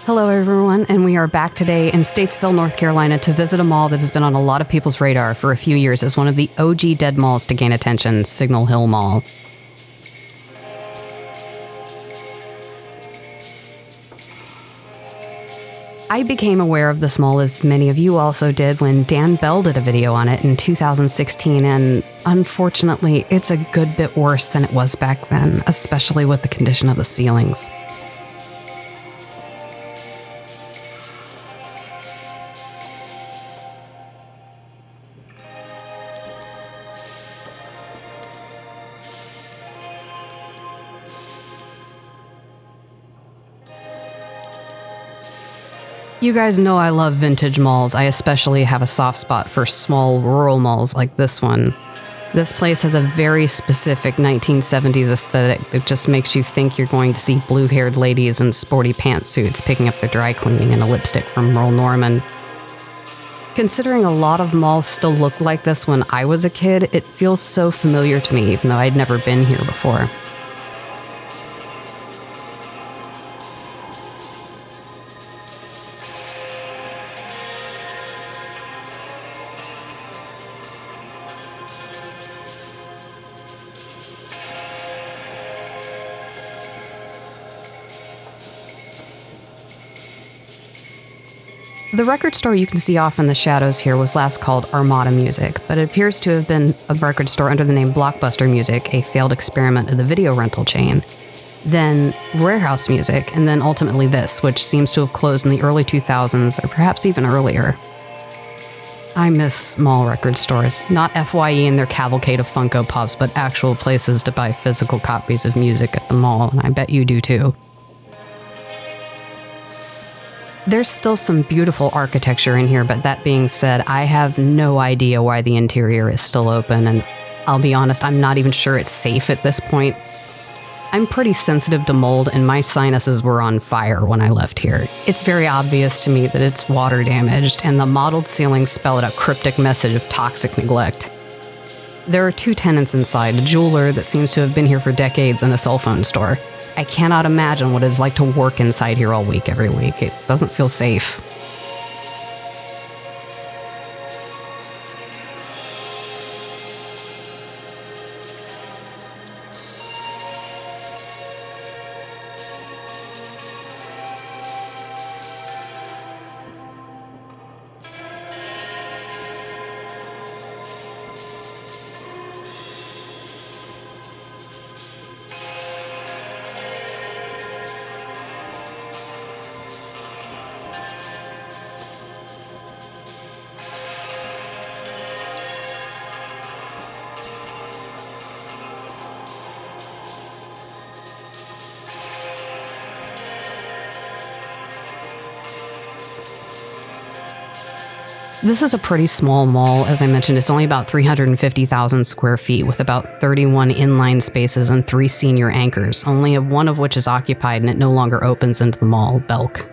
Hello, everyone, and we are back today in Statesville, North Carolina to visit a mall that has been on a lot of people's radar for a few years as one of the OG dead malls to gain attention, Signal Hill Mall. I became aware of this mall, as many of you also did, when Dan Bell did a video on it in 2016, and unfortunately, it's a good bit worse than it was back then, especially with the condition of the ceilings. You guys know I love vintage malls. I especially have a soft spot for small rural malls like this one. This place has a very specific 1970s aesthetic that just makes you think you're going to see blue-haired ladies in sporty pantsuits picking up their dry cleaning and a lipstick from Merle Norman. Considering a lot of malls still look like this when I was a kid, it feels so familiar to me, even though I'd never been here before. The record store you can see off in the shadows here was last called Armada Music, but it appears to have been a record store under the name Blockbuster Music, a failed experiment of the video rental chain. Then Warehouse Music, and then ultimately this, which seems to have closed in the early 2000s, or perhaps even earlier. I miss small record stores, not FYE and their cavalcade of Funko Pops, but actual places to buy physical copies of music at the mall, and I bet you do too. There's still some beautiful architecture in here, but that being said, I have no idea why the interior is still open, and I'll be honest, I'm not even sure it's safe at this point. I'm pretty sensitive to mold, and my sinuses were on fire when I left here. It's very obvious to me that it's water damaged, and the mottled ceilings spell out a cryptic message of toxic neglect. There are two tenants inside, a jeweler that seems to have been here for decades and a cell phone store. I cannot imagine what it's like to work inside here all week, every week. It doesn't feel safe. This is a pretty small mall. As I mentioned, it's only about 350,000 square feet with about 31 inline spaces and 3 senior anchors, only one of which is occupied and it no longer opens into the mall, Belk.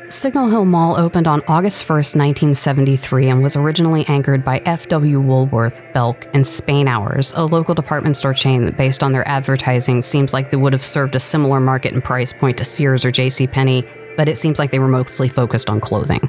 Signal Hill Mall opened on August 1st, 1973 and was originally anchored by F.W. Woolworth, Belk, and Spain Hours, a local department store chain that, based on their advertising, seems like they would have served a similar market and price point to Sears or JCPenney, but it seems like they were mostly focused on clothing.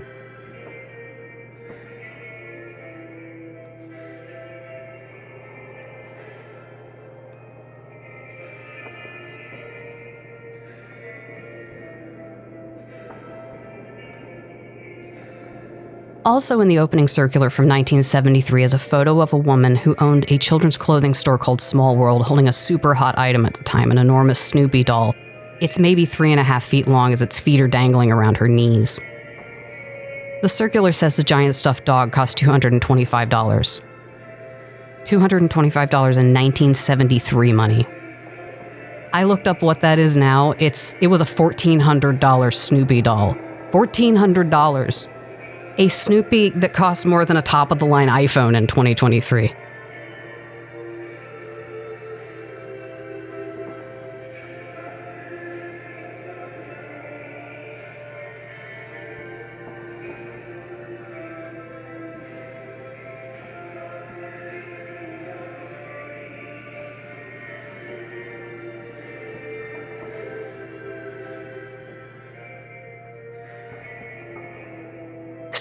Also in the opening circular from 1973 is a photo of a woman who owned a children's clothing store called Small World, holding a super hot item at the time, an enormous Snoopy doll. It's maybe 3.5 feet long as its feet are dangling around her knees. The circular says the giant stuffed dog cost $225. $225 in 1973 money. I looked up what that is now. It was a $1,400 Snoopy doll. $1,400. A Snoopy that costs more than a top-of-the-line iPhone in 2023.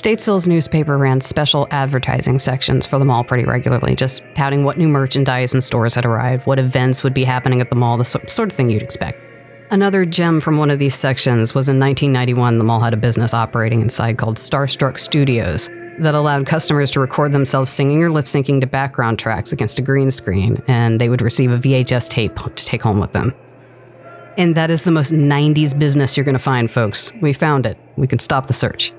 Statesville's newspaper ran special advertising sections for the mall pretty regularly, just touting what new merchandise and stores had arrived, what events would be happening at the mall, the sort of thing you'd expect. Another gem from one of these sections was in 1991, the mall had a business operating inside called Starstruck Studios that allowed customers to record themselves singing or lip syncing to background tracks against a green screen, and they would receive a VHS tape to take home with them. And that is the most 90s business you're going to find, folks. We found it. We can stop the search.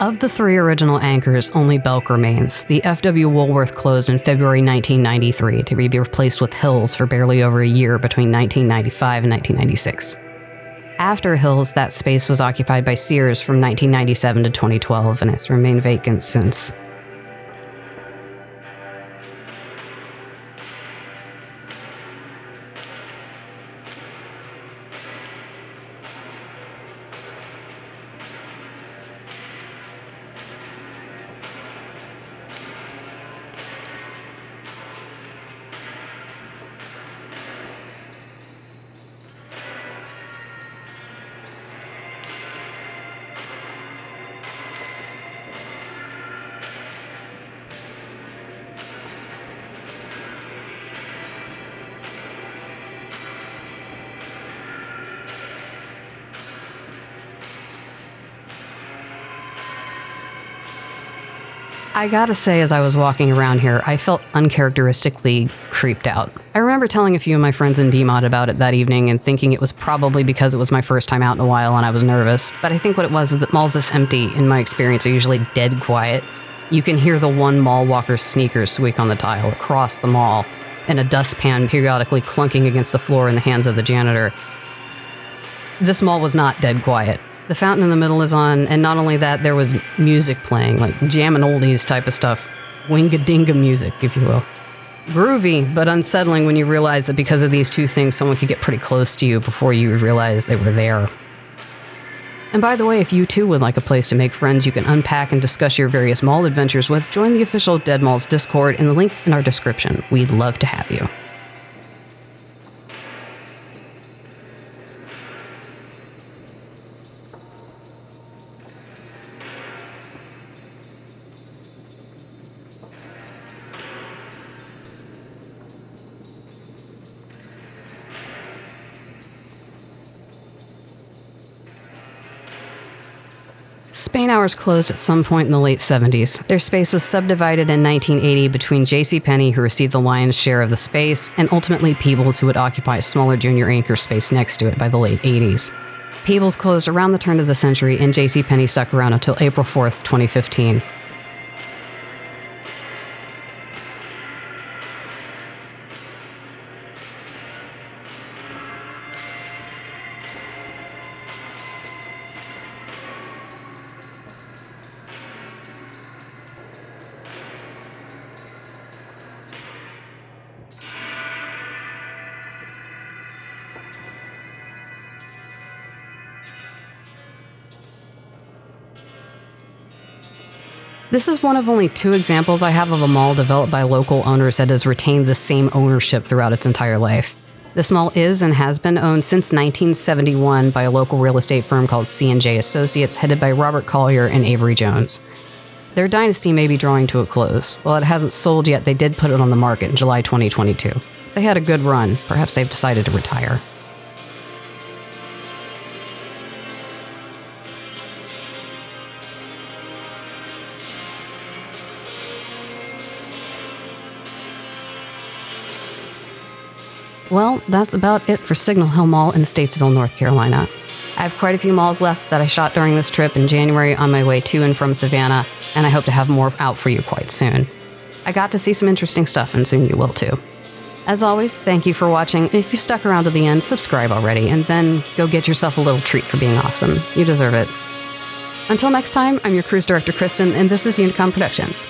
Of the three original anchors, only Belk remains. The F.W. Woolworth closed in February 1993 to be replaced with Hills for barely over a year between 1995 and 1996. After Hills, that space was occupied by Sears from 1997 to 2012, and it's remained vacant since. I gotta say, as I was walking around here, I felt uncharacteristically creeped out. I remember telling a few of my friends in DMOD about it that evening and thinking it was probably because it was my first time out in a while and I was nervous. But I think what it was is that malls this empty, in my experience, are usually dead quiet. You can hear the one mall walker's sneakers squeak on the tile across the mall, and a dustpan periodically clunking against the floor in the hands of the janitor. This mall was not dead quiet. The fountain in the middle is on, and not only that, there was music playing, like jammin' oldies type of stuff. Winga-dinga music, if you will. Groovy, but unsettling when you realize that because of these two things, someone could get pretty close to you before you realize they were there. And by the way, if you too would like a place to make friends you can unpack and discuss your various mall adventures with, join the official Dead Malls Discord in the link in our description. We'd love to have you. Spain Hours closed at some point in the late 70s. Their space was subdivided in 1980 between JCPenney, who received the lion's share of the space, and ultimately Peebles, who would occupy a smaller junior anchor space next to it by the late 80s. Peebles closed around the turn of the century, and JCPenney stuck around until April 4th, 2015. This is one of only two examples I have of a mall developed by local owners that has retained the same ownership throughout its entire life. This mall is and has been owned since 1971 by a local real estate firm called C&J Associates, headed by Robert Collier and Avery Jones. Their dynasty may be drawing to a close. While it hasn't sold yet, they did put it on the market in July 2022. They had a good run. Perhaps they've decided to retire. Well, that's about it for Signal Hill Mall in Statesville, North Carolina. I have quite a few malls left that I shot during this trip in January on my way to and from Savannah, and I hope to have more out for you quite soon. I got to see some interesting stuff, and soon you will too. As always, thank you for watching. If you stuck around to the end, subscribe already, and then go get yourself a little treat for being awesome. You deserve it. Until next time, I'm your cruise director, Kristen, and this is UniComm Productions.